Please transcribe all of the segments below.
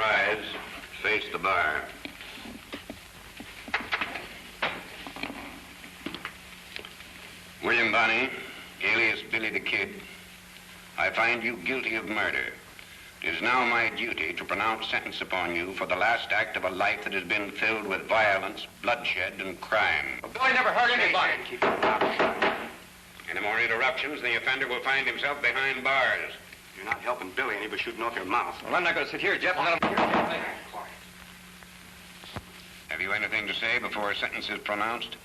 rise, face the bar. William Bonney, alias Billy the Kid, I find you guilty of murder. It is now my duty to pronounce sentence upon you for the last act of a life that has been filled with violence, bloodshed, and crime. Well, Billy never hurt anybody. Any more interruptions, the offender will find himself behind bars. You're not helping Billy, and he was shooting off your mouth. Well, I'm not going to sit here, Jeff. Let him... Have you anything to say before a sentence is pronounced?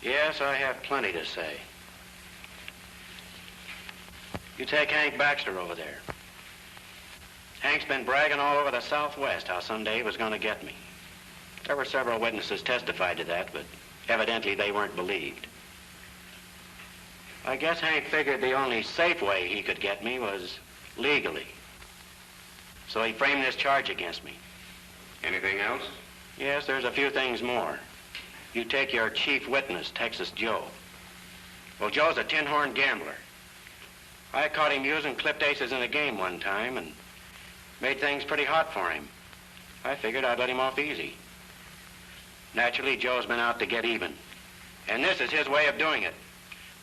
Yes, I have plenty to say. You take Hank Baxter over there. Hank's been bragging all over the Southwest how someday he was going to get me. There were several witnesses testified to that, but evidently they weren't believed. I guess Hank figured the only safe way he could get me was legally. So he framed this charge against me. Anything else? Yes, there's a few things more. You take your chief witness, Texas Joe. Well, Joe's a tin-horn gambler. I caught him using clipped aces in a game one time and made things pretty hot for him. I figured I'd let him off easy. Naturally, Joe's been out to get even. And this is his way of doing it,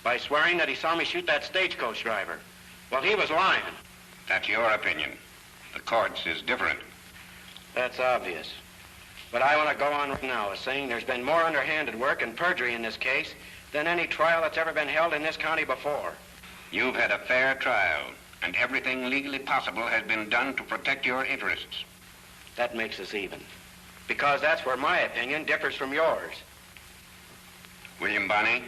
by swearing that he saw me shoot that stagecoach driver. Well, he was lying. That's your opinion. The court's is different. That's obvious. But I want to go on right now as saying there's been more underhanded work and perjury in this case than any trial that's ever been held in this county before. You've had a fair trial, and everything legally possible has been done to protect your interests. That makes us even, because that's where my opinion differs from yours. William Bonney,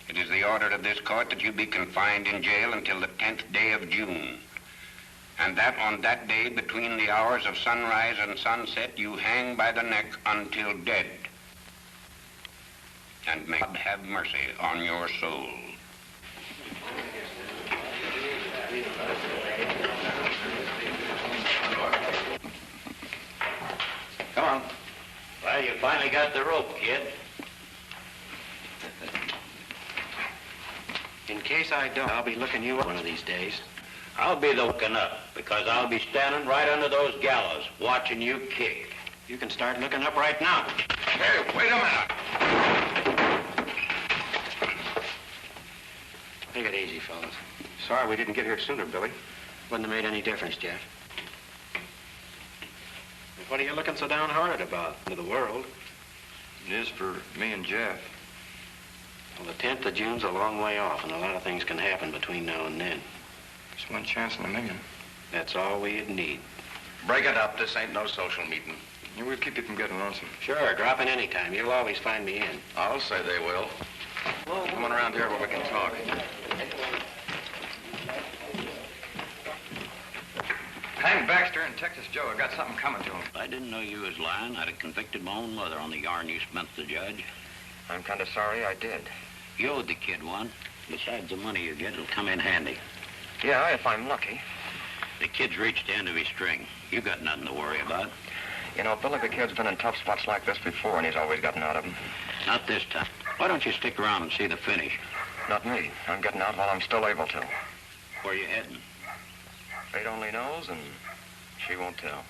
it is the order of this court that you be confined in jail until the 10th day of June, and that on that day between the hours of sunrise and sunset you hang by the neck until dead. And may God have mercy on your soul. Come on. Well, you finally got the rope, kid. In case I don't, I'll be looking you up one of these days. I'll be looking up, because I'll be standing right under those gallows, watching you kick. You can start looking up right now. Hey, wait a minute. Take it easy, fellas. Sorry we didn't get here sooner, Billy. Wouldn't have made any difference, Jeff. What are you looking so downhearted about? To the world. It is for me and Jeff. Well, the 10th of June's a long way off, and a lot of things can happen between now and then. It's one chance in a million. That's all we'd need. Break it up. This ain't no social meeting. Yeah, we'll keep you from getting lonesome. Sure, drop in any time. You'll always find me in. I'll say they will. Come on around here where we can talk. Hank Baxter and Texas Joe have got something coming to them. If I didn't know you was lying, I'd have convicted my own mother on the yarn you spent the judge. I'm kind of sorry I did. You owed the kid one. Besides the money you get, it'll come in handy. Yeah, if I'm lucky. The kid's reached the end of his string. You got nothing to worry about. You know, Billy the Kid's been in tough spots like this before, and he's always gotten out of them. Not this time. Why don't you stick around and see the finish? Not me. I'm getting out while I'm still able to. Where you heading? Fate only knows, and she won't tell.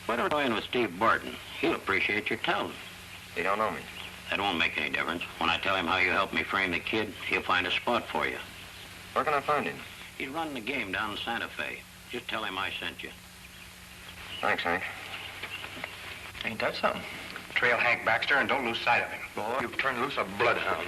Why don't I go in with Steve Barton? He'll appreciate your telling. He don't know me. That won't make any difference. When I tell him how you helped me frame the kid, he'll find a spot for you. Where can I find him? He's running the game down in Santa Fe. Just tell him I sent you. Thanks, Hank. Ain't that something? Trail Hank Baxter and don't lose sight of him. Boy, you've turned loose a bloodhound.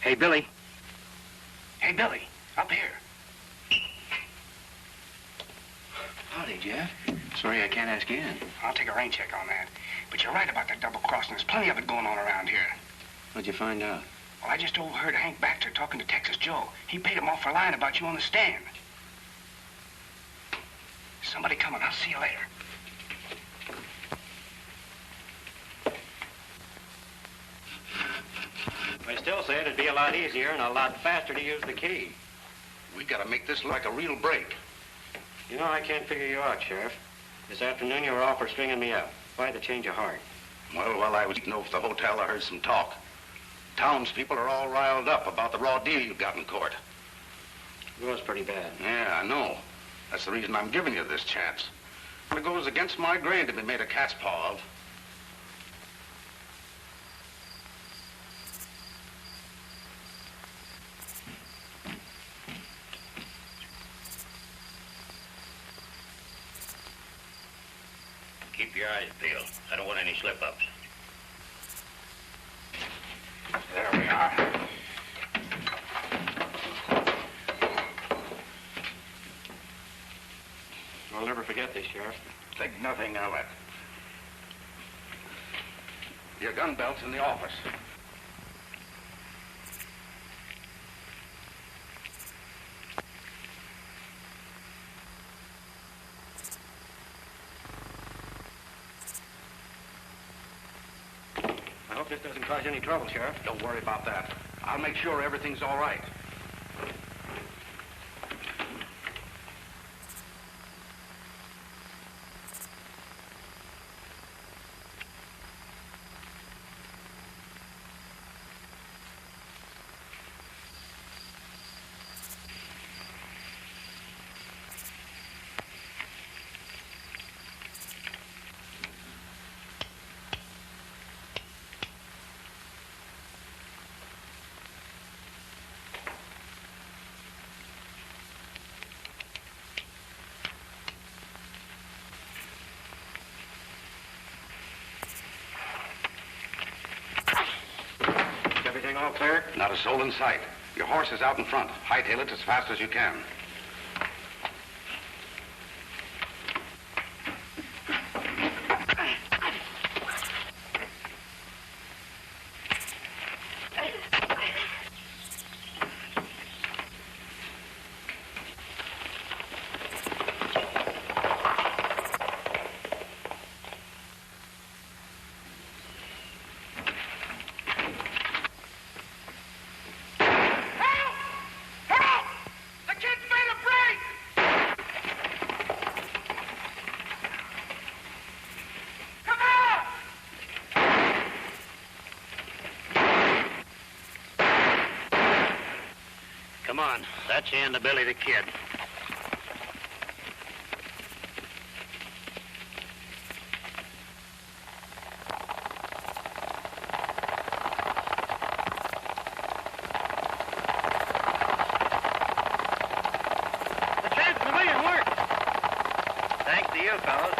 Hey, Billy. Hey, Billy, up here. Jeff. Sorry I can't ask you in. I'll take a rain check on that. But you're right about that double crossing. There's plenty of it going on around here. What'd you find out? Well, I just overheard Hank Baxter talking to Texas Joe. He paid him off for lying about you on the stand. Somebody coming. I'll see you later. I still say it'd be a lot easier and a lot faster to use the key. We gotta make this like a real break. You know, I can't figure you out, Sheriff. This afternoon you were all for stringing me up. Why the change of heart? Well, while I was eating over at the hotel, I heard some talk. Townspeople are all riled up about the raw deal you got in court. It was pretty bad. Yeah, I know. That's the reason I'm giving you this chance. But it goes against my grain to be made a cat's paw of. Keep your eyes peeled. I don't want any slip-ups. There we are. I'll never forget this, Sheriff. Think nothing of it. Your gun belt's in the office. I hope this doesn't cause any trouble, Sheriff. Don't worry about that. I'll make sure everything's all right. Everything all clear? Not a soul in sight. Your horse is out in front. Hightail it as fast as you can. Come on. That's the end of Billy the Kid. The chance of the million worked. Thanks to you, fellows.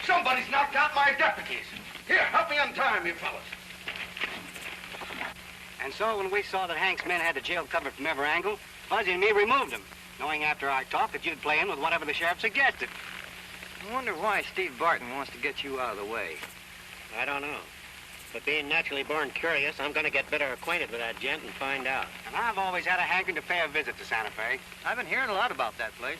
Somebody's knocked out my deputies. Here, help me untie him, you fellas. And so when we saw that Hank's men had the jail covered from every angle, Fuzzy and me removed them, knowing after our talk that you'd play in with whatever the sheriff suggested. I wonder why Steve Barton wants to get you out of the way. I don't know. But being naturally born curious, I'm going to get better acquainted with that gent and find out. And I've always had a hankering to pay a visit to Santa Fe. I've been hearing a lot about that place.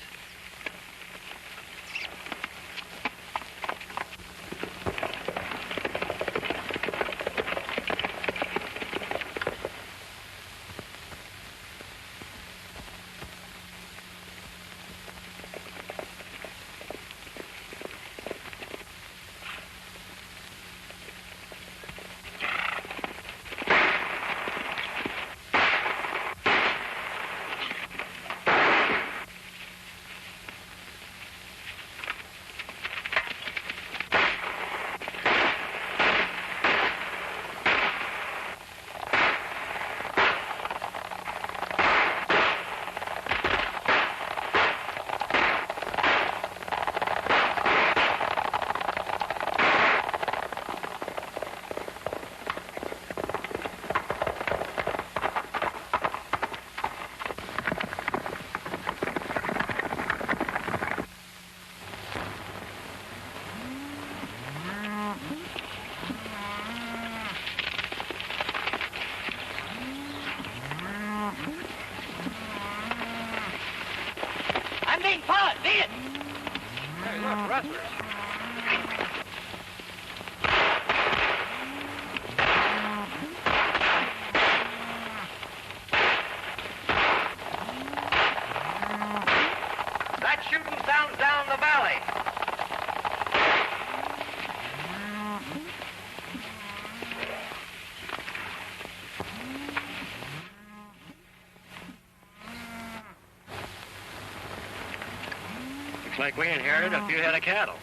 Looks like we inherited a few head of cattle.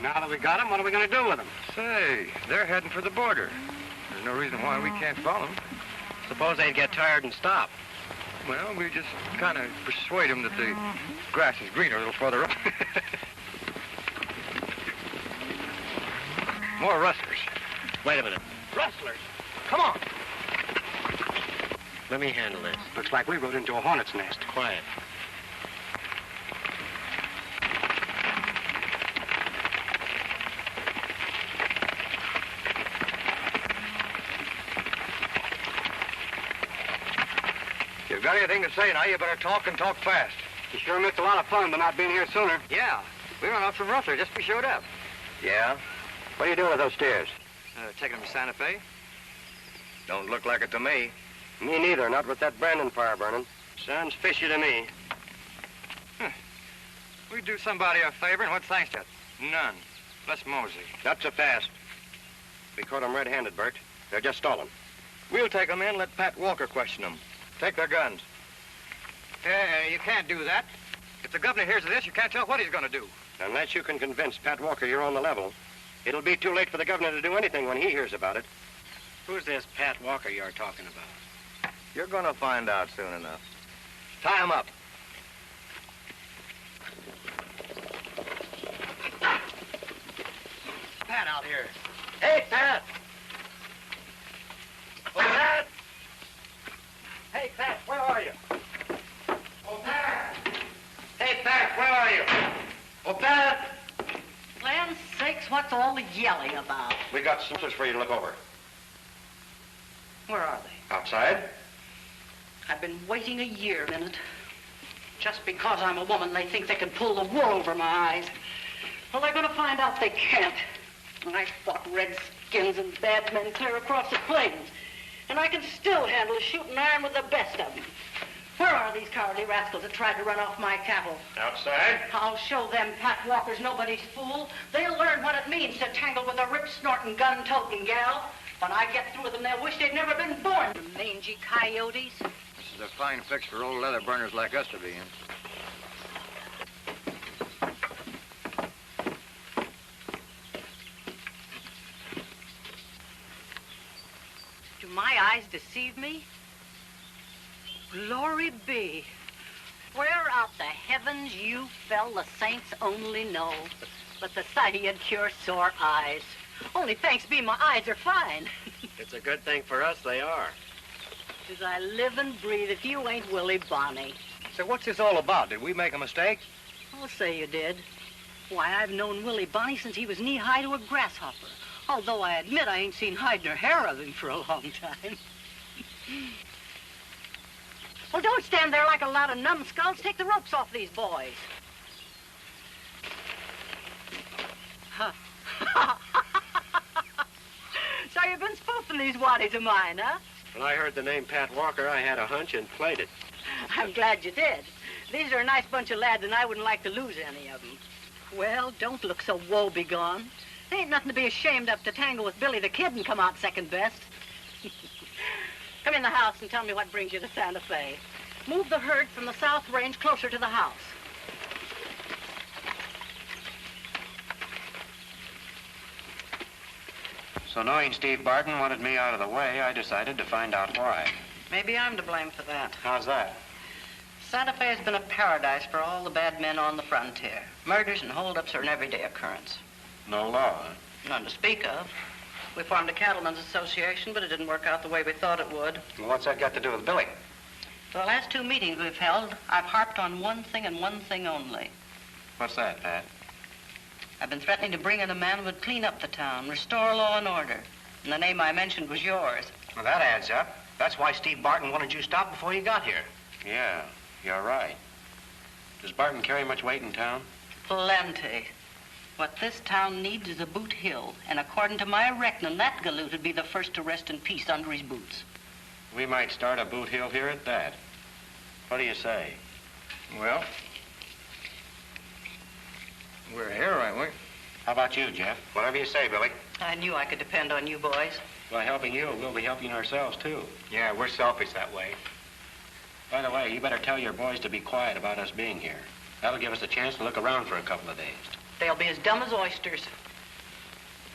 Now that we got them, what are we going to do with them? Say, they're heading for the border. There's no reason why we can't follow them. Suppose they'd get tired and stop. Well, we just kind of persuade them that the grass is greener a little further up. More rustlers. Wait a minute. Rustlers? Come on. Let me handle this. Looks like we rode into a hornet's nest. Quiet. If you've got anything to say now, you better talk and talk fast. You sure missed a lot of fun by not being here sooner. Yeah. We run off some rustlers just we showed up. Yeah? What are you doing with those steers? Taking them to Santa Fe? Don't look like it to me. Me neither, not with that Brandon fire burning. Sounds fishy to me. We do somebody a favor, and what thanks to it? None. Let's mosey. Not so fast. We caught them red-handed, Bert. They're just stolen. We'll take them in, let Pat Walker question them. Take their guns. You can't do that. If the governor hears of this, you can't tell what he's going to do. Unless you can convince Pat Walker you're on the level, it'll be too late for the governor to do anything when he hears about it. Who's this Pat Walker you're talking about? You're going to find out soon enough. Tie him up. Pat out here. Hey, Pat! Oh, Pat! Hey, Pat, where are you? Oh, Pat! Hey, Pat, where are you? Oh, Pat! Land's sakes, what's all the yelling about? We got some for you to look over. Where are they? Outside? I've been waiting a year, Minute. Just because I'm a woman, they think they can pull the wool over my eyes. Well, they're going to find out they can't. I fought redskins and bad men clear across the plains, and I can still handle a shooting iron with the best of them. Where are these cowardly rascals that tried to run off my cattle? Outside? I'll show them Pat Walker's nobody's fool. They'll learn what it means to tangle with a rip-snorting, gun-toting gal. When I get through with them, they'll wish they'd never been born. Mangy coyotes. This is a fine fix for old leather burners like us to be in. Do my eyes deceive me? Glory be. Where out the heavens you fell, the saints only know. But the sight of you'd cure sore eyes. Only thanks be my eyes are fine. It's a good thing for us they are. As I live and breathe, if you ain't Willie Bonney. So what's this all about? Did we make a mistake? I'll say you did. Why, I've known Willie Bonney since he was knee-high to a grasshopper. Although I admit I ain't seen hide nor hair of him for a long time. Well, don't stand there like a lot of numbskulls. Take the ropes off these boys. Huh. So you've been spoofing these waddies of mine, huh? When I heard the name Pat Walker, I had a hunch and played it. I'm glad you did. These are a nice bunch of lads, and I wouldn't like to lose any of them. Well, don't look so woe-begone. There ain't nothing to be ashamed of to tangle with Billy the Kid and come out second best. Come in the house and tell me what brings you to Santa Fe. Move the herd from the South Range closer to the house. So knowing Steve Barton wanted me out of the way, I decided to find out why. Maybe I'm to blame for that. How's that? Santa Fe has been a paradise for all the bad men on the frontier. Murders and holdups are an everyday occurrence. No law, huh? None to speak of. We formed a cattlemen's association, but it didn't work out the way we thought it would. Well, what's that got to do with Billy? For the last 2 meetings we've held, I've harped on one thing and one thing only. What's that, Pat? I've been threatening to bring in a man who would clean up the town, restore law and order. And the name I mentioned was yours. Well, that adds up. That's why Steve Barton wanted you stopped before you got here. Yeah, you're right. Does Barton carry much weight in town? Plenty. What this town needs is a boot hill, and according to my reckoning, that galoot would be the first to rest in peace under his boots. We might start a boot hill here at that. What do you say? Well, we're here, aren't we? How about you, Jeff? Whatever you say, Billy. I knew I could depend on you boys. By helping you, we'll be helping ourselves, too. Yeah, we're selfish that way. By the way, you better tell your boys to be quiet about us being here. That'll give us a chance to look around for a couple of days. They'll be as dumb as oysters.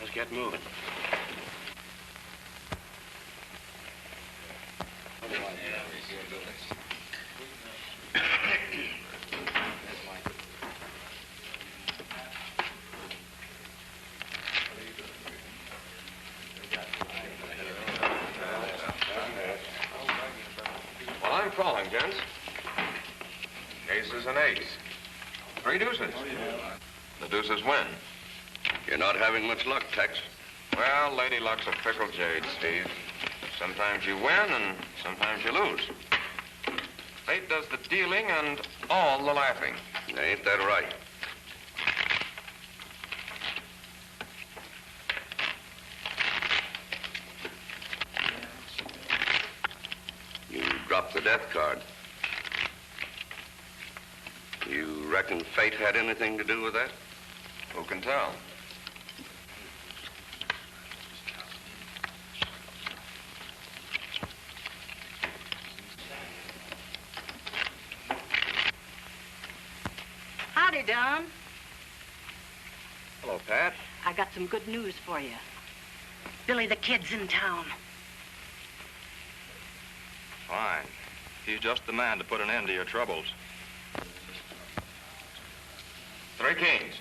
Let's get moving. Well, I'm calling, gents. Aces and eights. 3 deuces. The deuces win. You're not having much luck, Tex. Well, lady luck's a fickle jade, Steve. Sometimes you win and sometimes you lose. Fate does the dealing and all the laughing. Ain't that right? You dropped the death card. You reckon fate had anything to do with that? Who can tell? Howdy, Don. Hello, Pat. I got some good news for you. Billy the Kid's in town. Fine. He's just the man to put an end to your troubles. 3 kings.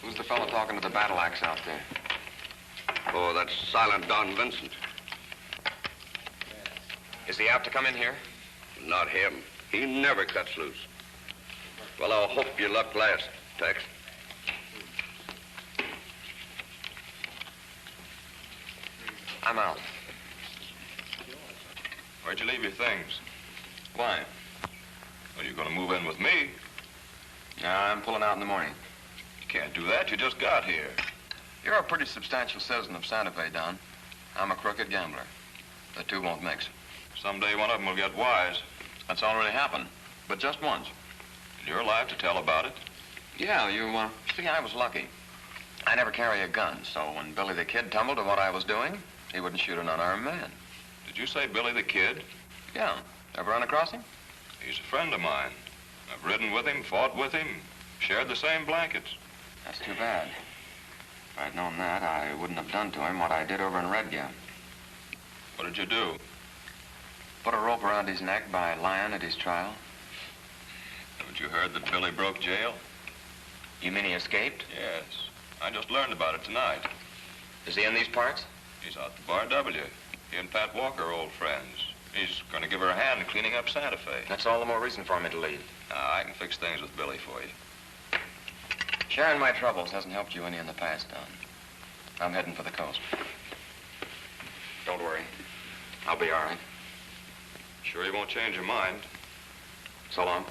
Who's the fellow talking to the battle axe out there? Oh, that's Silent Don Vincent. Is he apt to come in here? Not him. He never cuts loose. Well, I'll hope your luck lasts, Tex. I'm out. Where'd you leave your things? Why? Well, you're going to move in with me. I'm pulling out in the morning. You can't do that. You just got here. You're a pretty substantial citizen of Santa Fe, Don. I'm a crooked gambler. The two won't mix. Someday one of them will get wise. That's already happened, but just once. And you're alive to tell about it. Yeah, see, I was lucky. I never carry a gun, so when Billy the Kid tumbled to what I was doing, he wouldn't shoot an unarmed man. Did you say Billy the Kid? Yeah. Ever run across him? He's a friend of mine. I've ridden with him, fought with him, shared the same blankets. That's too bad. If I'd known that, I wouldn't have done to him what I did over in Red Gap. What did you do? Put a rope around his neck by lying at his trial. Haven't you heard that Billy broke jail? You mean he escaped? Yes. I just learned about it tonight. Is he in these parts? He's out to Bar W. He and Pat Walker are old friends. He's going to give her a hand cleaning up Santa Fe. That's all the more reason for me to leave. I can fix things with Billy for you. Sharing my troubles hasn't helped you any in the past, Don. I'm heading for the coast. Don't worry. I'll be all right. Sure you won't change your mind? So long.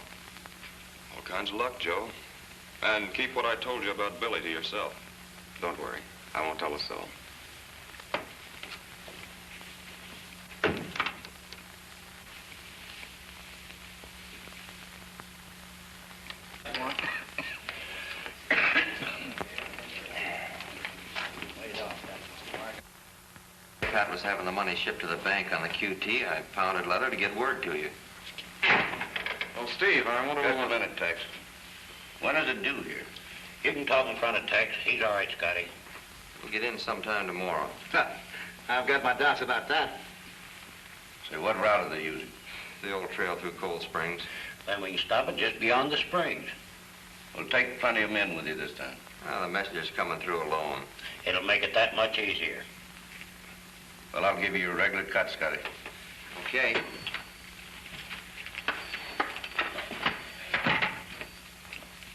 All kinds of luck, Joe. And keep what I told you about Billy to yourself. Don't worry. I won't tell a soul. Pat was having the money shipped to the bank on the QT. I pounded leather to get word to you. Oh, Steve, I wonder... Just a minute, Tex. What does it do here? You can talk in front of Tex. He's all right, Scotty. We'll get in sometime tomorrow. I've got my doubts about that. Say, what route are they using? The old trail through Cold Springs. Then we can stop it just beyond the springs. Well, take plenty of men with you this time. Well, the messenger's coming through alone. It'll make it that much easier. Well, I'll give you a regular cut, Scotty. Okay.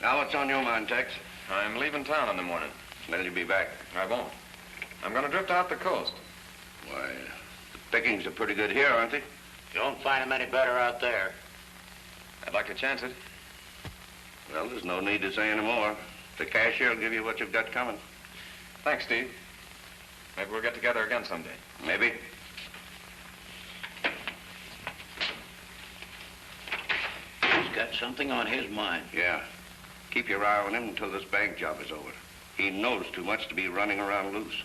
Now, what's on your mind, Tex? I'm leaving town in the morning. When you be back? I won't. I'm going to drift out the coast. Why, the pickings are pretty good here, aren't they? You won't find him any better out there. I'd like to chance it. Well, there's no need to say any more. The cashier will give you what you've got coming. Thanks, Steve. Maybe we'll get together again someday. Maybe. He's got something on his mind. Yeah. Keep your eye on him until this bank job is over. He knows too much to be running around loose.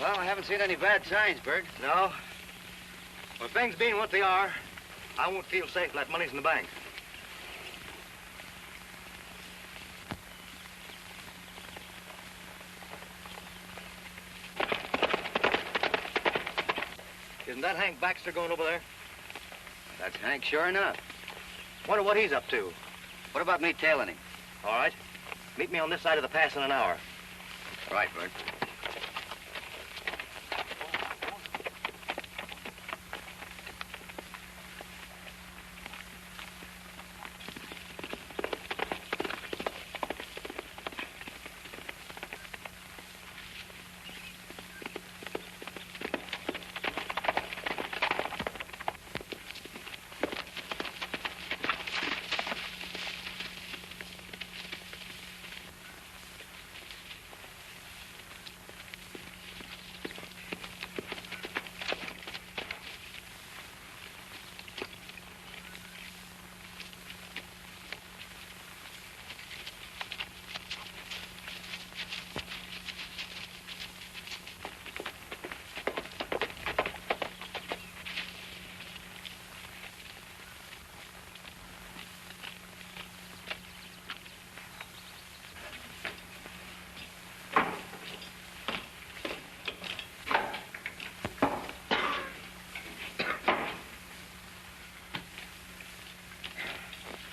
Well, I haven't seen any bad signs, Bert. No. Well, things being what they are, I won't feel safe till that money's in the bank. Isn't that Hank Baxter going over there? That's Hank, sure enough. Wonder what he's up to. What about me tailing him? All right. Meet me on this side of the pass in an hour. Right, Bert.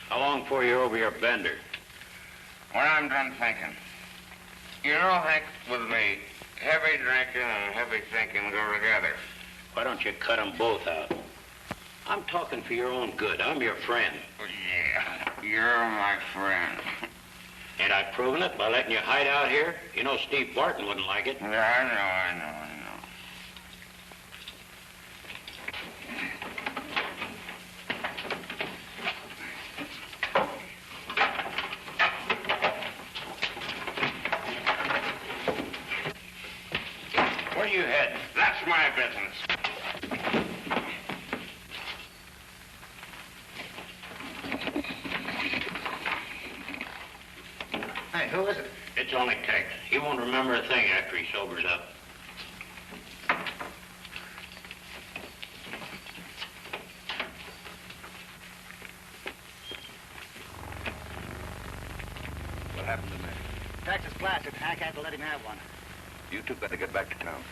How long before you're over your bender? When I'm done thinking. You know, Hank, with me, heavy drinking and heavy thinking go together. Why don't you cut them both out? I'm talking for your own good. I'm your friend. Yeah, you're my friend. Ain't I proven it by letting you hide out here? You know Steve Barton wouldn't like it. Yeah, I know. Where you heading? That's my business. Hey, who is it? It's only Tex. He won't remember a thing after he sobers up. What happened to me? Tax is blasted. Hank had to let him have one. You two better get back to town.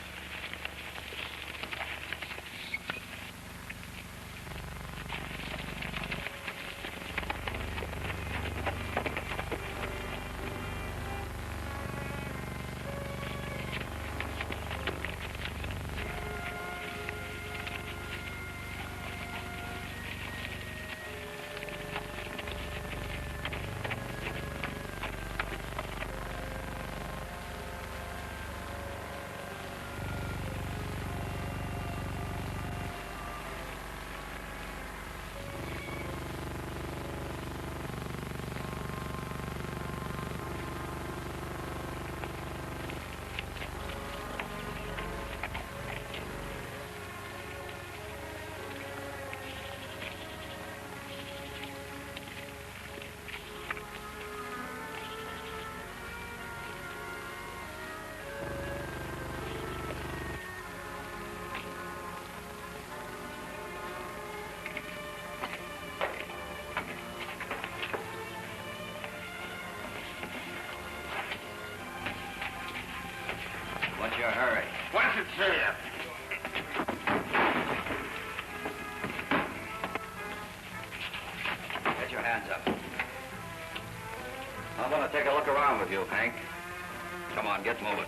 What's your hurry? What's it say? Get your hands up. I want to take a look around with you, Hank. Come on, get moving.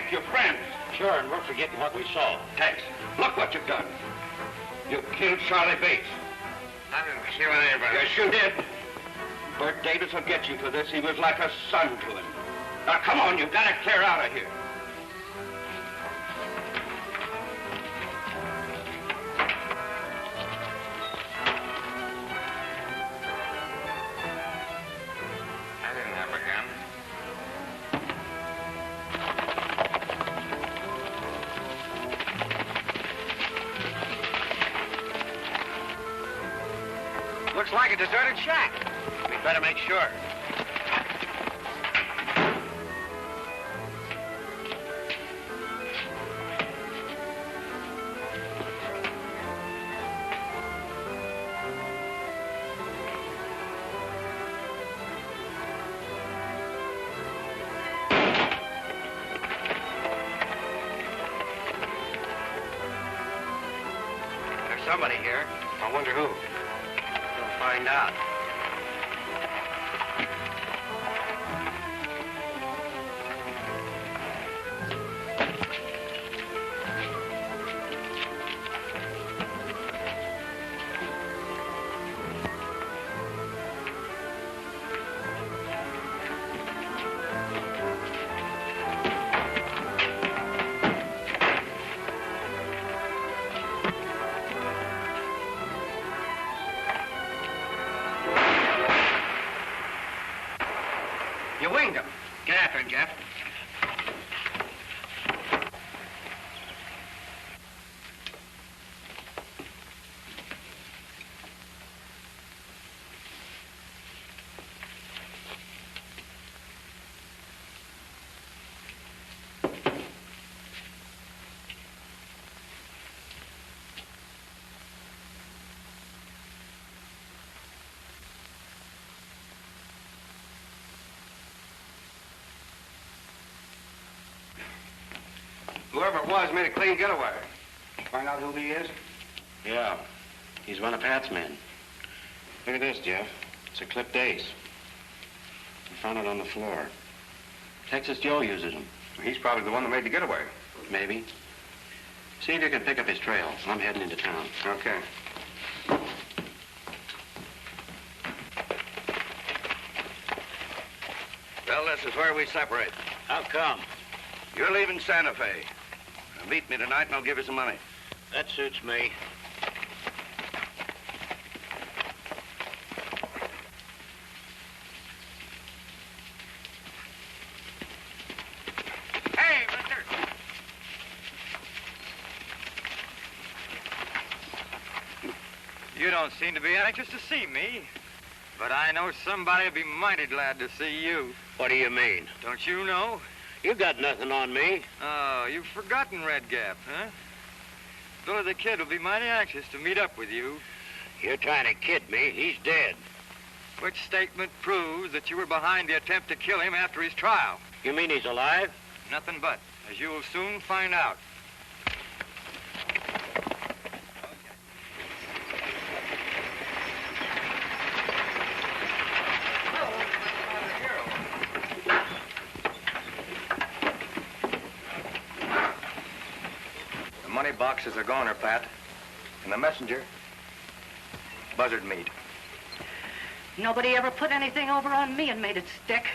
protect your friends. Sure, and we're forgetting what we saw. Tex, look what you've done. You killed Charlie Bates. I didn't kill anybody. Yes, you did. Bert Davis will get you for this. He was like a son to him. Now, come on, you've got to clear out of here. I didn't have a gun. Looks like a deserted shack. We better make sure. There's somebody here. I wonder who. We'll find out. You winged him. Get after him, Jeff. Whoever it was made a clean getaway. Find out who he is? Yeah, he's one of Pat's men. Look at this, Jeff. It's a clipped ace. We found it on the floor. Texas Joe uses them. He's probably the one that made the getaway. Maybe. See if you can pick up his trail. I'm heading into town. Okay. Well, this is where we separate. How come? You're leaving Santa Fe. Now, meet me tonight and I'll give you some money. That suits me. Hey, mister! You don't seem to be anxious to see me, but I know somebody will be mighty glad to see you. What do you mean? Don't you know? You got nothing on me. Oh, you've forgotten Red Gap, huh? Billy the Kid will be mighty anxious to meet up with you, You're trying to kid me. He's dead. which statement proves that you were behind the attempt to kill him after his trial. You mean he's alive? Nothing but, as you will soon find out. The money boxes are goner, Pat. And the messenger, buzzard meat. Nobody ever put anything over on me and made it stick.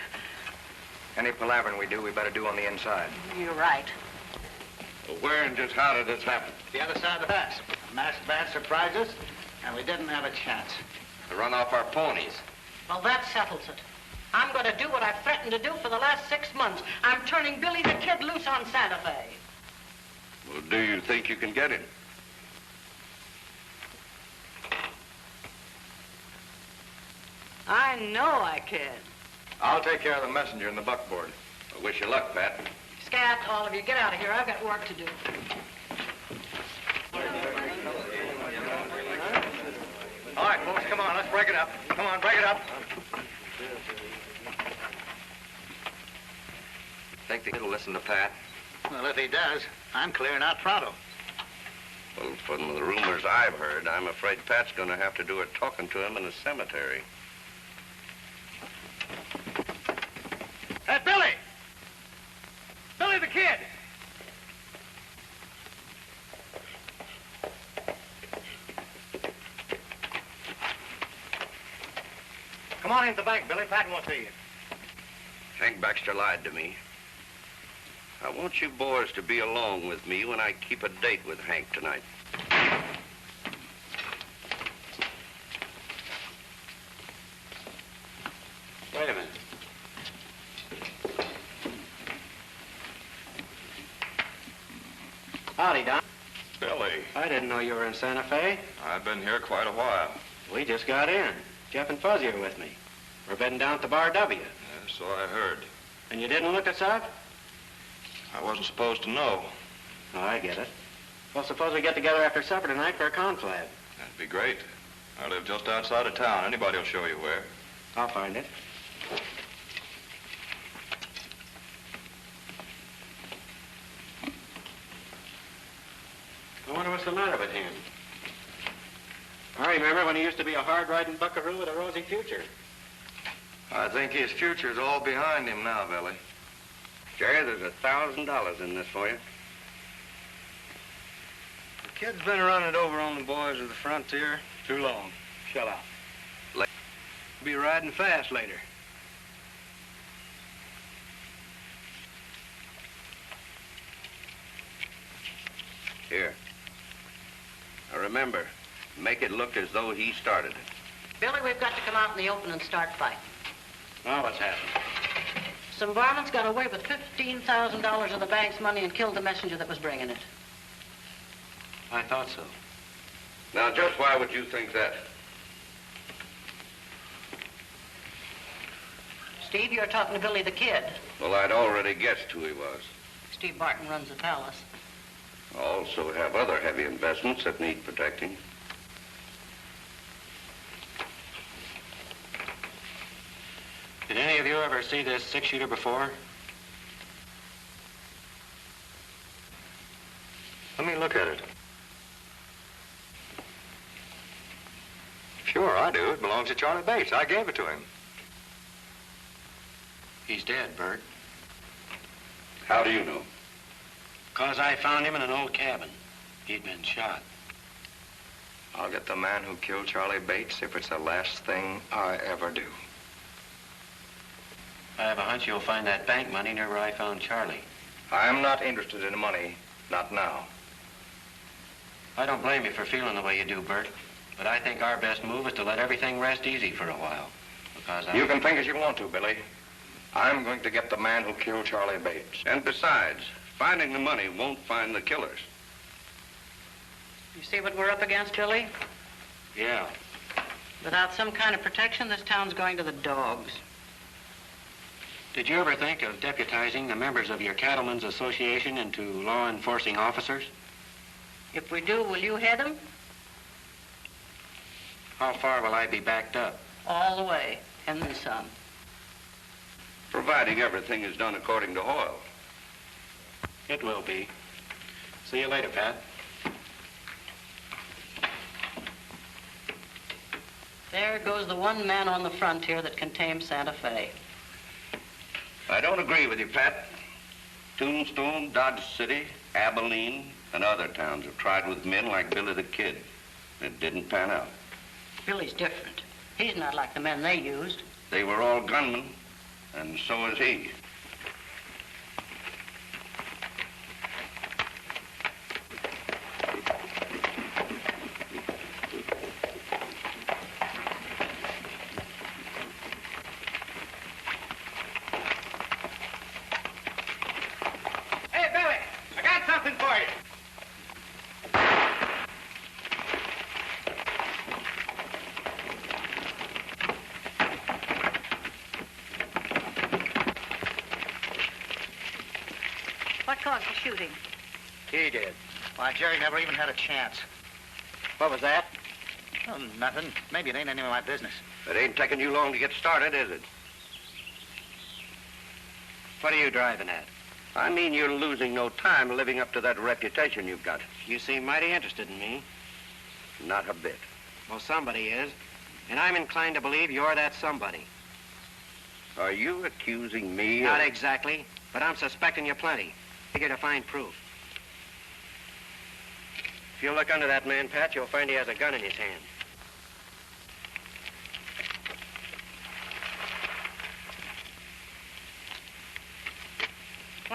Any palavering we do, we better do on the inside. You're right. Well, where and just how did this happen? The other side of the pass. A masked band surprised us, and we didn't have a chance. To run off our ponies. Well, that settles it. I'm going to do what I've threatened to do for the last 6 months. I'm turning Billy the Kid loose on Santa Fe. Well, do you think you can get him? I know I can. I'll take care of the messenger and the buckboard. I wish you luck, Pat. Scat, all of you, get out of here. I've got work to do. All right, folks, come on, let's break it up. Come on, break it up. Think the kid will listen to Pat? Well, if he does, I'm clearing out pronto. Well, from the rumors I've heard, I'm afraid Pat's going to have to do a talking to him in the cemetery. Hey, Billy! Billy the Kid! on into the bank, Billy. Pat wants to see you. Hank Baxter lied to me. I want you boys to be along with me when I keep a date with Hank tonight. Wait a minute. Howdy, Don. Billy, I didn't know you were in Santa Fe. I've been here quite a while. We just got in. Jeff and Fuzzy are with me. We're bedding down at the Bar W. Yeah, so I heard. And you didn't look us up? I wasn't supposed to know. Oh, I get it. Well, suppose we get together after supper tonight for a confab. That'd be great. I live just outside of town. Anybody will show you where. I'll find it. I wonder what's the matter with him. I remember when he used to be a hard-riding buckaroo with a rosy future. I think his future's all behind him now, Billy. Jerry, there's $1,000 in this for you. The kid's been running it over on the boys of the frontier too long. Shut up. Be riding fast later. Here. Now remember, make it look as though he started it. Billy, we've got to come out in the open and start fighting. Now what's happened? Some varmints got away with $15,000 of the bank's money and killed the messenger that was bringing it. I thought so. Now, just why would you think that? Steve, you're talking to Billy the Kid. Well, I'd already guessed who he was. Steve Barton runs the palace. I also have other heavy investments that need protecting. Did any of you ever see this six-shooter before? Let me look at it. Sure, I do. It belongs to Charlie Bates. I gave it to him. He's dead, Bert. How do you know? 'Cause I found him in an old cabin. He'd been shot. I'll get the man who killed Charlie Bates if it's the last thing I ever do. I have a hunch you'll find that bank money near where I found Charlie. I'm not interested in the money. Not now. I don't blame you for feeling the way you do, Bert. But I think our best move is to let everything rest easy for a while. Because You can think as you want to, Billy. I'm going to get the man who killed Charlie Bates. And besides, finding the money won't find the killers. You see what we're up against, Billy? Yeah. Without some kind of protection, this town's going to the dogs. Did you ever think of deputizing the members of your Cattlemen's Association into law enforcing officers? If we do, will you head them? How far will I be backed up? All the way, and then some. Providing everything is done according to Hoyle. It will be. See you later, Pat. There goes the one man on the frontier that can tame Santa Fe. I don't agree with you, Pat. Tombstone, Dodge City, Abilene, and other towns have tried with men like Billy the Kid. It didn't pan out. Billy's different. He's not like the men they used. They were all gunmen, and so is he. Hey, Billy, I got something for you. What caused the shooting? He did. Why, Jerry never even had a chance. What was that? Oh, nothing. Maybe it ain't any of my business. It ain't taking you long to get started, is it? What are you driving at? I mean you're losing no time living up to that reputation you've got. You seem mighty interested in me. Not a bit. Well, somebody is. And I'm inclined to believe you're that somebody. Are you accusing me Not of... exactly, but I'm suspecting you plenty. Figure to find proof. If you look under that man, Pat, you'll find he has a gun in his hand.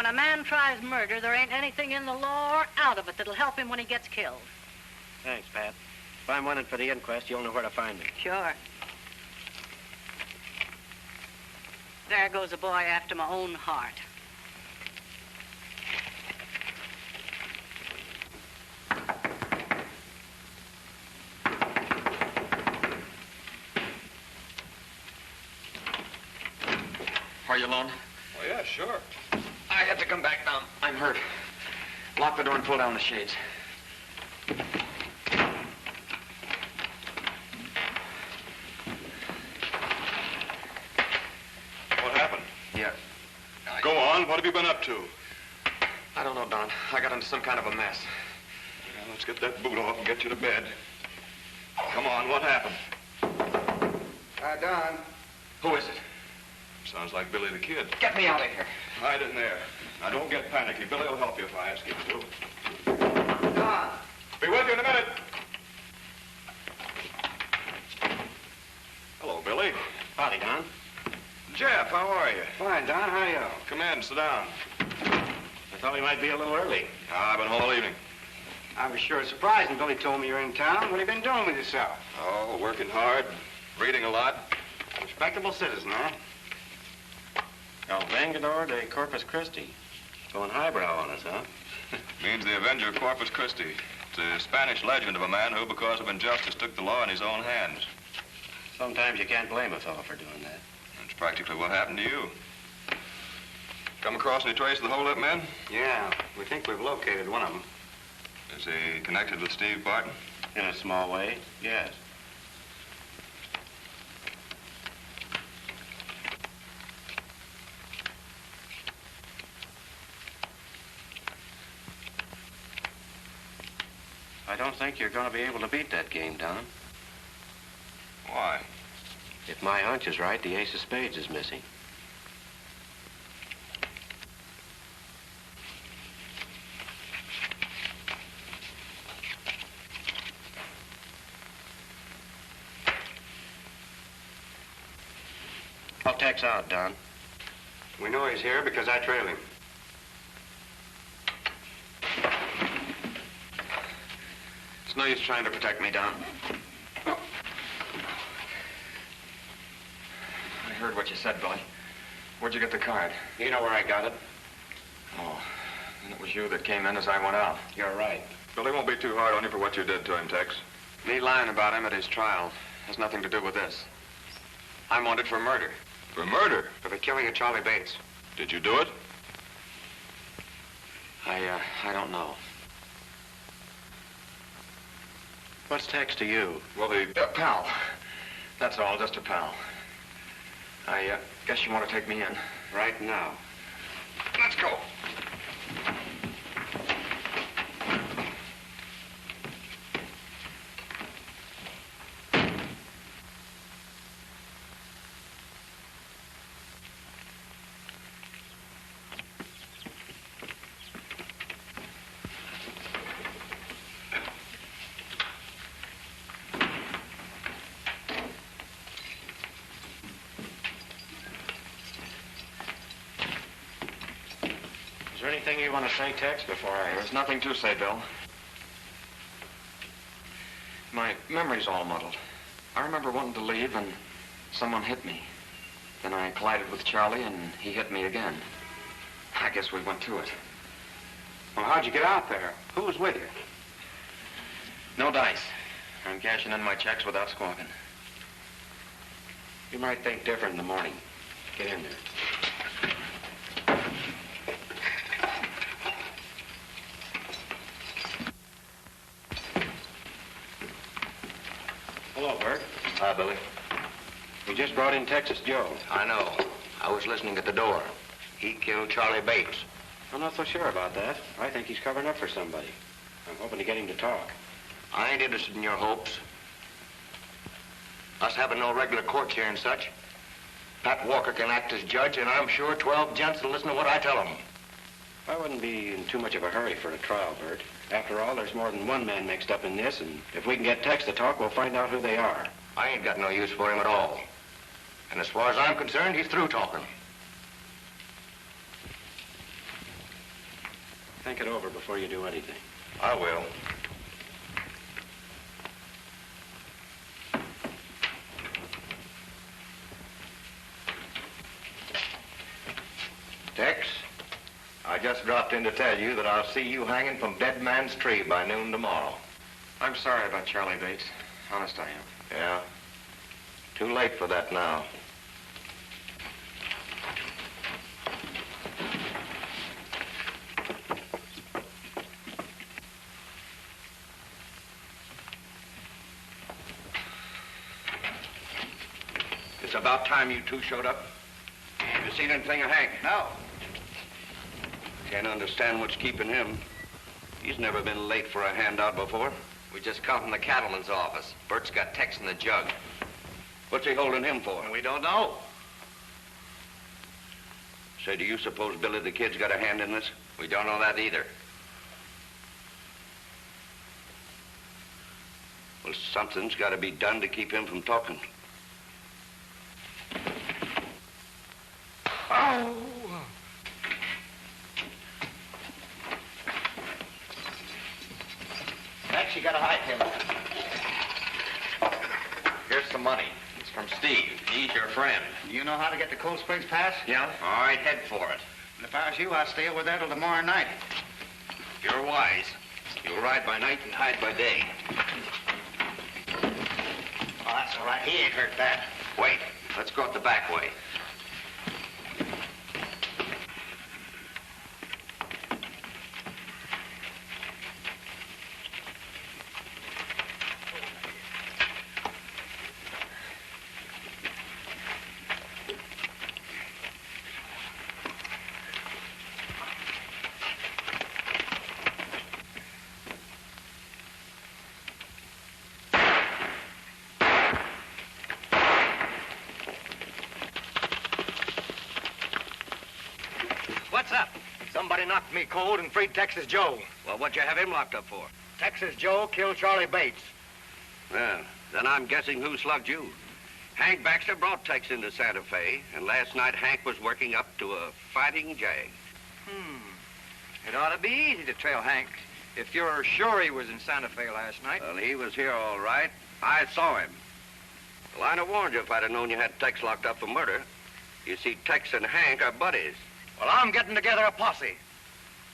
a man tries murder, there ain't anything in the law or out of it that'll help him when he gets killed. Thanks, Pat. If I'm wanted for the inquest, you'll know where to find me. Sure. There goes a boy after my own heart. Are you alone? Oh, yeah, sure. I had to come back down. I'm hurt. Lock the door and pull down the shades. What happened? Yeah. Go on. What have you been up to? I don't know, Don. I got into some kind of a mess. Well, let's get that boot off and get you to bed. Come on, what happened? Don. Who is it? Sounds like Billy the Kid. Get me out of here. Hide in there. Now, don't get panicky. Billy will help you if I ask him to. Don. Be with you in a minute. Hello, Billy. Howdy, Don. Jeff, how are you? Fine, Don. How are you? Come in, sit down. I thought we might be a little early. I've been home all evening. I was sure surprised when Billy told me you're in town. What have you been doing with yourself? Oh, working hard, reading a lot. Respectable citizen, huh? El Vengador de Corpus Christi. Going highbrow on us, huh? Means the Avenger of Corpus Christi. It's a Spanish legend of a man who, because of injustice, took the law in his own hands. Sometimes you can't blame a fellow for doing that. That's practically what happened to you. Come across any trace of the holdup men? Yeah, we think we've located one of them. Is he connected with Steve Barton? In a small way, yes. I don't think you're going to be able to beat that game, Don. Why? If my hunch is right, the ace of spades is missing. I'll Tex out, Don. We know he's here because I trailed him. It's no use trying to protect me, Don. I heard what you said, Billy. Where'd you get the card? You know where I got it. Oh, and it was you that came in as I went out. You're right. Billy won't be too hard on you for what you did to him, Tex. Me lying about him at his trial has nothing to do with this. I'm wanted for murder. For murder? For the killing of Charlie Bates. Did you do it? I don't know. What's Tex to you? Well, the... Pal. That's all, just a pal. I guess you want to take me in. Right now. Let's go. Is there anything you want to say, Tex, before There's nothing to say, Bill. My memory's all muddled. I remember wanting to leave and someone hit me. Then I collided with Charlie and he hit me again. I guess we went to it. Well, how'd you get out there? Who was with you? No dice. I'm cashing in my checks without squawking. You might think different in the morning. Get in there. Hello, Bert. Hi, Billy. We just brought in Texas Joe. I know. I was listening at the door. He killed Charlie Bates. I'm not so sure about that. I think he's covering up for somebody. I'm hoping to get him to talk. I ain't interested in your hopes. Us having no regular courts here and such. Pat Walker can act as judge, and I'm sure 12 gents will listen to what I tell them. I wouldn't be in too much of a hurry for a trial, Bert. After all, there's more than one man mixed up in this, and if we can get Tex to talk, we'll find out who they are. I ain't got no use for him at all. And as far as I'm concerned, he's through talking. think it over before you do anything. I will. Tex, I just dropped in to tell you that I'll see you hanging from Dead Man's Tree by noon tomorrow. I'm sorry about Charlie Bates. Honest, I am. Yeah. Too late for that now. It's about time you two showed up. Have you seen anything of Hank? No. Can't understand what's keeping him. He's never been late for a handout before. We just come from the cattleman's office. Bert's got Tex in the jug. What's he holding him for? We don't know. Say, do you suppose Billy the Kid's got a hand in this? We don't know that either. Well, something's got to be done to keep him from talking. Oh! Tex, you gotta hide him. Here's some money. It's from Steve. He's your friend. You know how to get to Cold Springs Pass? Yeah? All right, head for it. And if I was you, I'd stay over there till tomorrow night. You're wise. You'll ride by night and hide by day. Oh, that's all right. He ain't hurt that. Wait. Let's go out the back way. What's up? Somebody knocked me cold and freed Texas Joe. Well, what'd you have him locked up for? Texas Joe killed Charlie Bates. Well, then I'm guessing who slugged you. Hank Baxter brought Tex into Santa Fe, and last night Hank was working up to a fighting jag. It ought to be easy to trail Hank if you're sure he was in Santa Fe last night. Well, he was here all right. I saw him. Well, I'd have warned you if I'd have known you had Tex locked up for murder. You see, Tex and Hank are buddies. Well, I'm getting together a posse.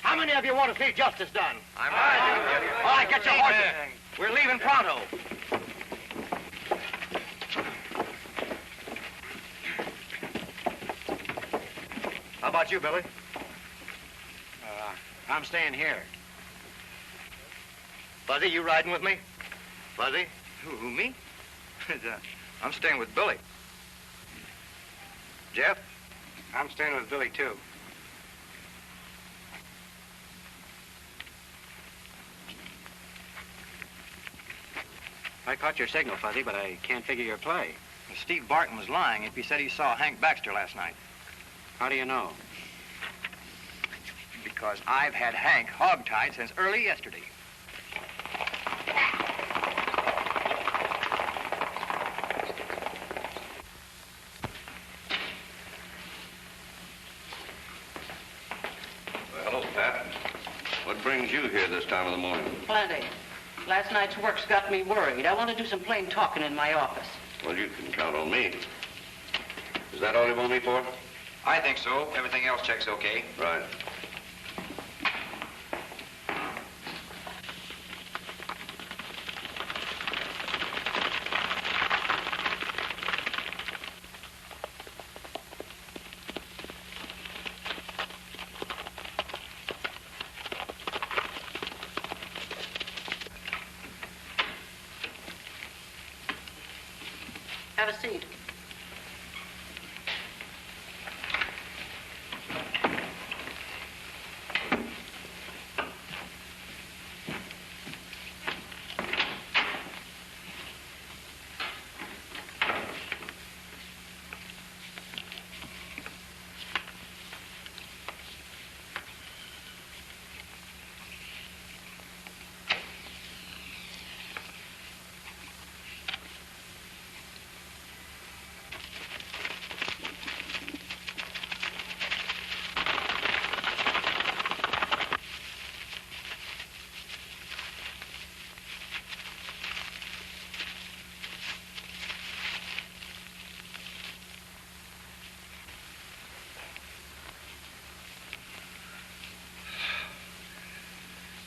How many of you want to see justice done? I'm ready. All right, get your horses. We're leaving pronto. How about you, Billy? I'm staying here. Fuzzy, you riding with me? Fuzzy? Who, me? I'm staying with Billy. Jeff? I'm staying with Billy, too. I caught your signal, Fuzzy, but I can't figure your play. Steve Barton was lying if he said he saw Hank Baxter last night. How do you know? Because I've had Hank hogtied since early yesterday. Well, hello, Pat. What brings you here this time of the morning? Plenty. Last night's work's got me worried. I want to do some plain talking in my office. Well, you can count on me. Is that all you want me for? I think so. Everything else checks okay. Right. Have a seat.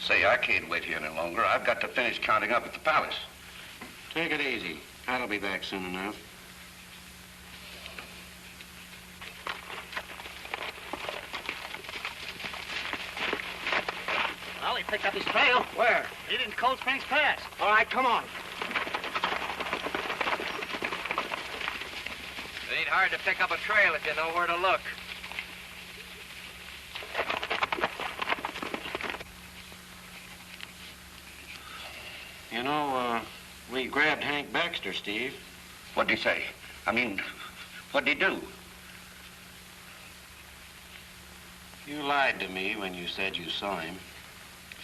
Say, I can't wait here any longer. I've got to finish counting up at the palace. Take it easy. I'll be back soon enough. Well, he picked up his trail. Where? He didn't Cold Springs Pass. All right, come on. It ain't hard to pick up a trail if you know where to look. You know, we grabbed Hank Baxter, Steve. What'd he say? I mean, what'd he do? You lied to me when you said you saw him.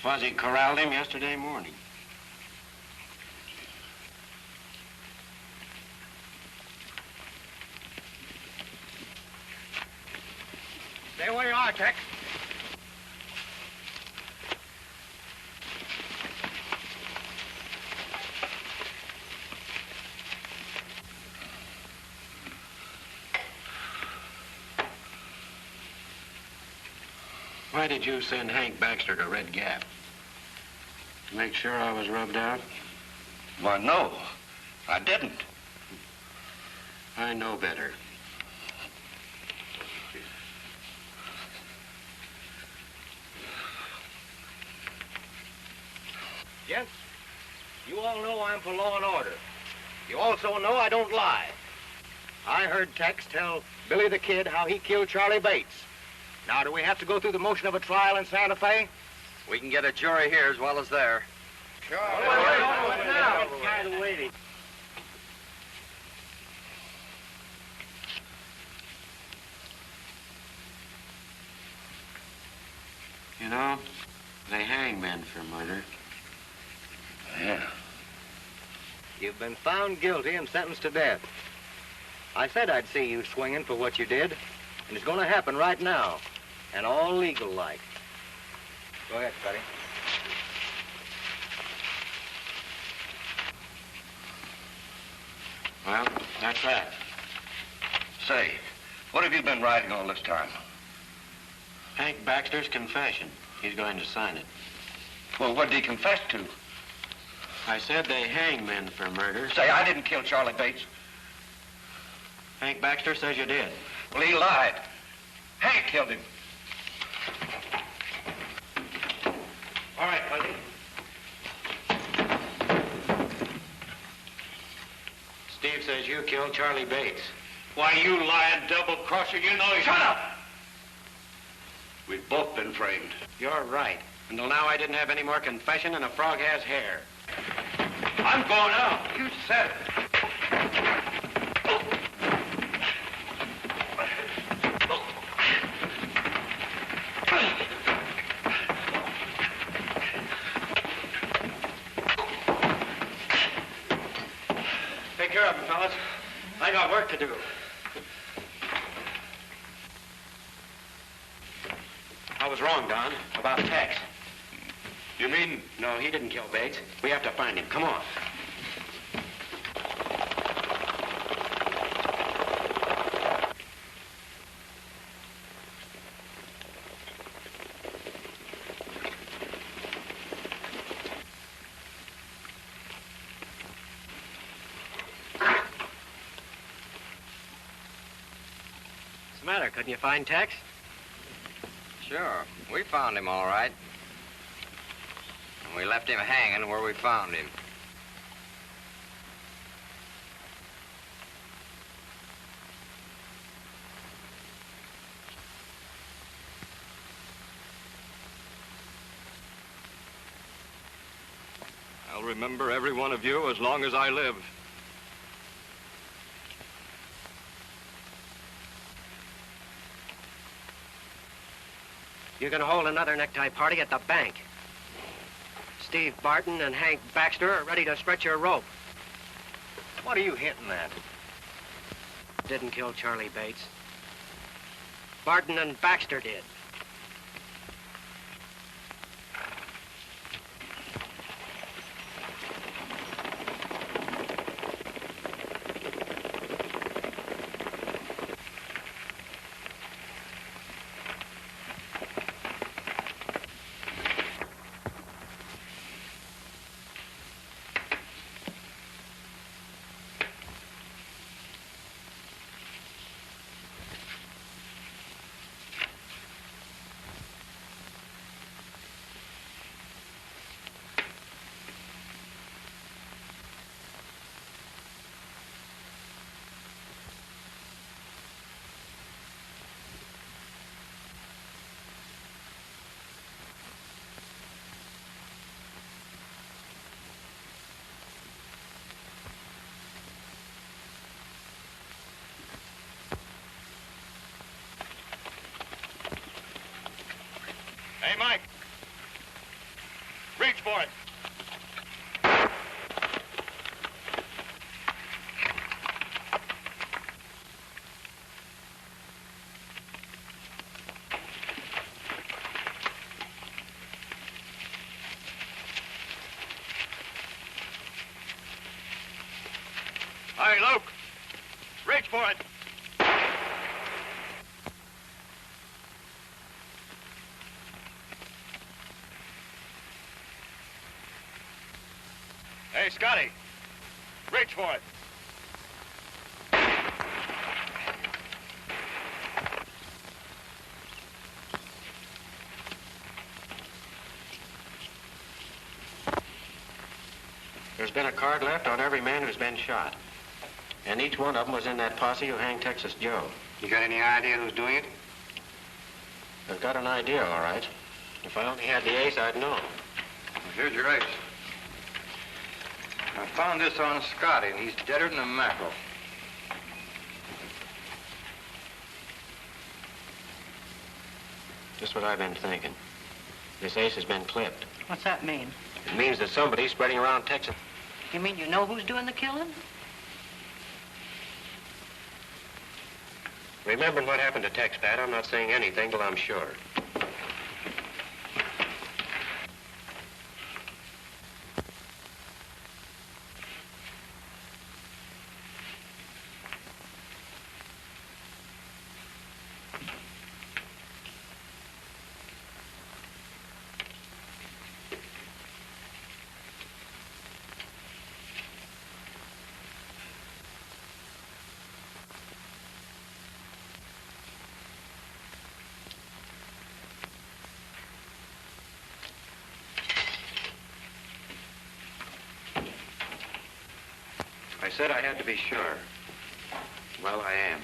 Fuzzy corralled him yesterday morning. Stay where you are, Tex. Why did you send Hank Baxter to Red Gap? To make sure I was rubbed out? Why, no, I didn't. I know better. Gents, you all know I'm for law and order. You also know I don't lie. I heard Tex tell Billy the Kid how he killed Charlie Bates. Now, do we have to go through the motion of a trial in Santa Fe? We can get a jury here as well as there. Sure. Tired of waiting. You know, they hang men for murder. Yeah. You've been found guilty and sentenced to death. I said I'd see you swinging for what you did, and it's going to happen right now, and all legal-like. Go ahead, Scotty. Well, that's that. Say, what have you been writing all this time? Hank Baxter's confession. He's going to sign it. Well, what did he confess to? I said they hang men for murder. Say, I didn't kill Charlie Bates. Hank Baxter says you did. Well, he lied. Hank killed him. All right, Fuzzy. Steve says you killed Charlie Bates. Why, you lying double-crosser, you know you... Shut up! We've both been framed. You're right. Until now, I didn't have any more confession than a frog has hair. I'm going out. You said it. Take care of him, fellas. I got work to do. I was wrong, Don, about Tex. You mean? No, he didn't kill Bates. We have to find him. Come on. What's the matter? Couldn't you find Tex? Sure. We found him all right. And we left him hanging where we found him. I'll remember every one of you as long as I live. You're going to hold another necktie party at the bank. Steve Barton and Hank Baxter are ready to stretch your rope. What are you hinting at? Didn't kill Charlie Bates. Barton and Baxter did. Reach for it. Hey, Luke. Reach for it. Hey, Scotty. Reach for it. There's been a card left on every man who's been shot. And each one of them was in that posse who hanged Texas Joe. You got any idea who's doing it? I've got an idea, all right. If I only had the ace, I'd know. Well, here's your ace. I found this on Scotty, and he's deader than a mackerel. Just what I've been thinking. This ace has been clipped. What's that mean? It means that somebody's spreading around Texas. You mean you know who's doing the killing? Remembering what happened to Tex, Pat, I'm not saying anything till I'm sure. I said I had to be sure. Well, I am.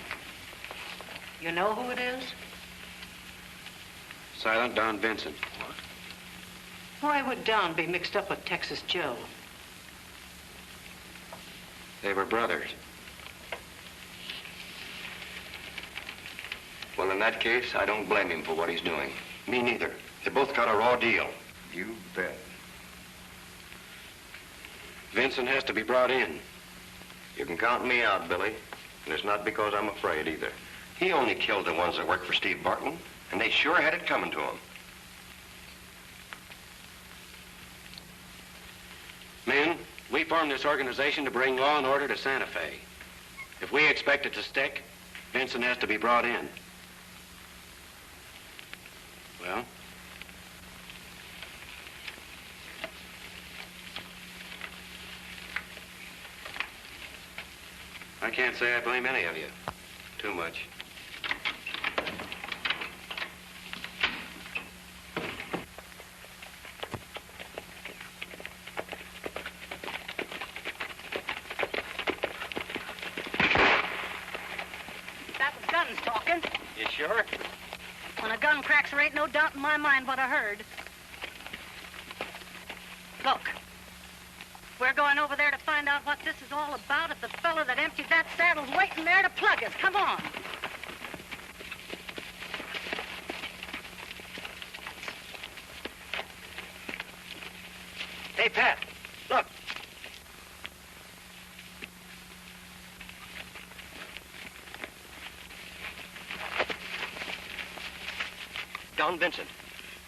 You know who it is? Silent Don Vincent. What? Why would Don be mixed up with Texas Joe? They were brothers. Well, in that case, I don't blame him for what he's doing. Me neither. They both got a raw deal. You bet. Vincent has to be brought in. You can count me out, Billy. And it's not because I'm afraid either. He only killed the ones that worked for Steve Barton, and they sure had it coming to him. Men, we formed this organization to bring law and order to Santa Fe. If we expect it to stick, Vincent has to be brought in. Well? I can't say I blame any of you. Too much. That was guns talking. You sure? When a gun cracks, there ain't no doubt in my mind what I heard. Look. We're going over there to find out what this is all about if the fellow that emptied that saddle's waiting there to plug us. Come on. Hey, Pat, look. Don Vincent.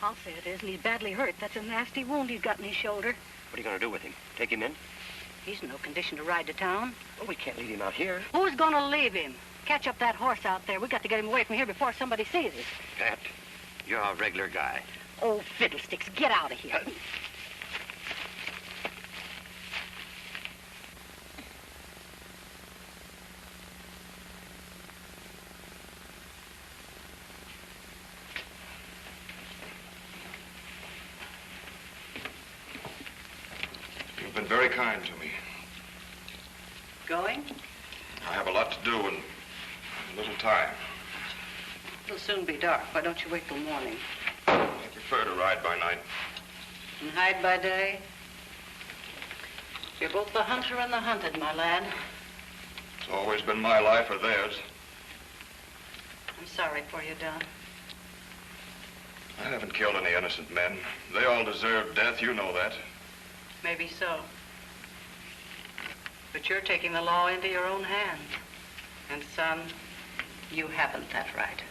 I'll say it is, and he's badly hurt. That's a nasty wound he's got in his shoulder. What are you going to do with him? Take him in? He's in no condition to ride to town. Well, we can't leave him out here. Who's going to leave him? Catch up that horse out there. We got to get him away from here before somebody sees us. Pat, you're a regular guy. Oh, fiddlesticks, get out of here. You've been very kind to me. Going? I have a lot to do and little time. It'll soon be dark. Why don't you wait till morning? I prefer to ride by night. And hide by day? You're both the hunter and the hunted, my lad. It's always been my life or theirs. I'm sorry for you, Don. I haven't killed any innocent men. They all deserve death, you know that. Maybe so. But you're taking the law into your own hands. And, son, you haven't that right.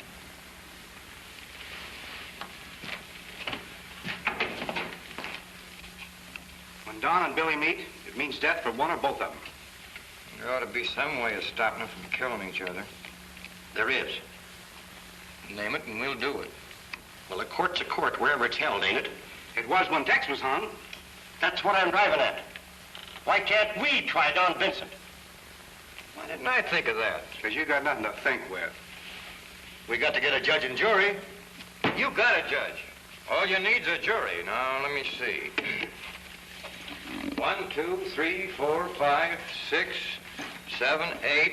When Don and Billy meet, it means death for one or both of them. There ought to be some way of stopping them from killing each other. There is. Name it and we'll do it. Well, a court's a court wherever it's held, ain't it? It was when Tex was hung. That's what I'm driving at. Why can't we try Don Vincent? Why didn't I think of that? Because you got nothing to think with. We got to get a judge and jury. You got a judge. All you need's a jury. Now, let me see. 1, 2, 3, 4, 5, 6, 7, 8,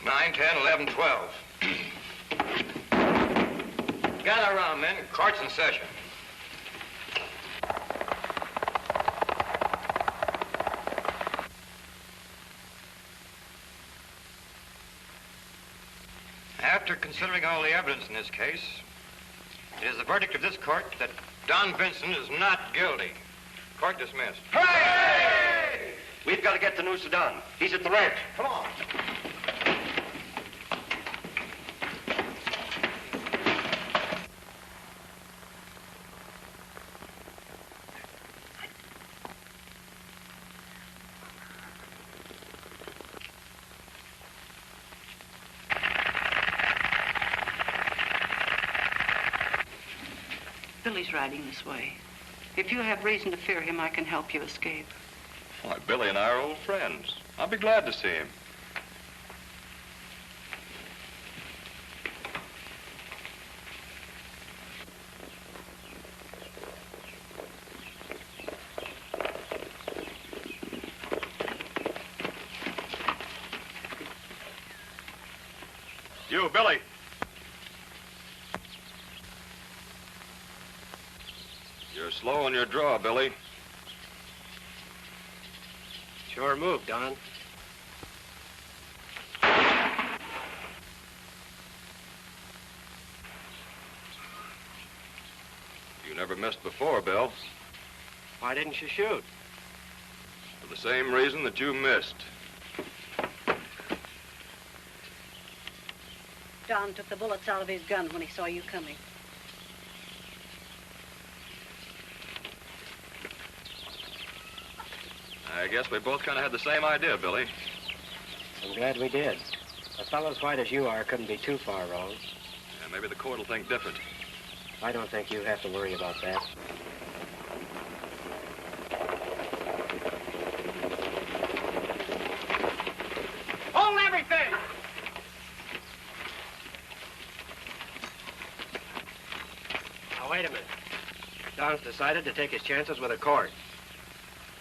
9, 10, 11, 12. Gather around, men. Court's in session. After considering all the evidence in this case, it is the verdict of this court that Don Vincent is not guilty. Court dismissed. Hooray! We've got to get the news to Don. He's at the ranch. Come on. Billy's riding this way. If you have reason to fear him, I can help you escape. Why, Billy and I are old friends. I'll be glad to see him. You, Billy. You're slow on your draw, Billy. Sure move, Don. You never missed before, Bill. Why didn't you shoot? For the same reason that you missed. Don took the bullets out of his gun when he saw you coming. I guess we both kind of had the same idea, Billy. I'm glad we did. A fellow as white as you are couldn't be too far wrong. Yeah, maybe the court will think different. I don't think you have to worry about that. Hold everything! Now, wait a minute. Don's decided to take his chances with a court.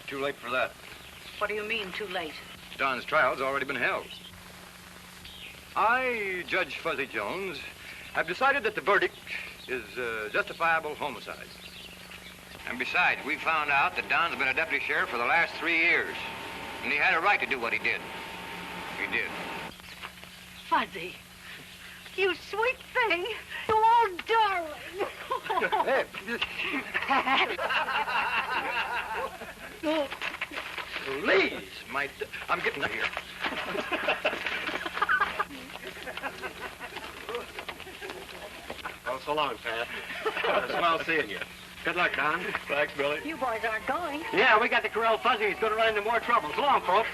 Too late for that. What do you mean, too late? Don's trial's already been held. I, Judge Fuzzy Jones, have decided that the verdict is justifiable homicide. And besides, we found out that Don's been a deputy sheriff for the last 3 years. And he had a right to do what he did. He did. Fuzzy, you sweet thing. You old darling. Hey. Please, I'm getting out of here. Well, so long, Pat. Swell seeing you. Good luck, Don. Thanks, Billy. You boys aren't going. Yeah, we got to corral Fuzzy. He's going to run into more trouble. So long, folks.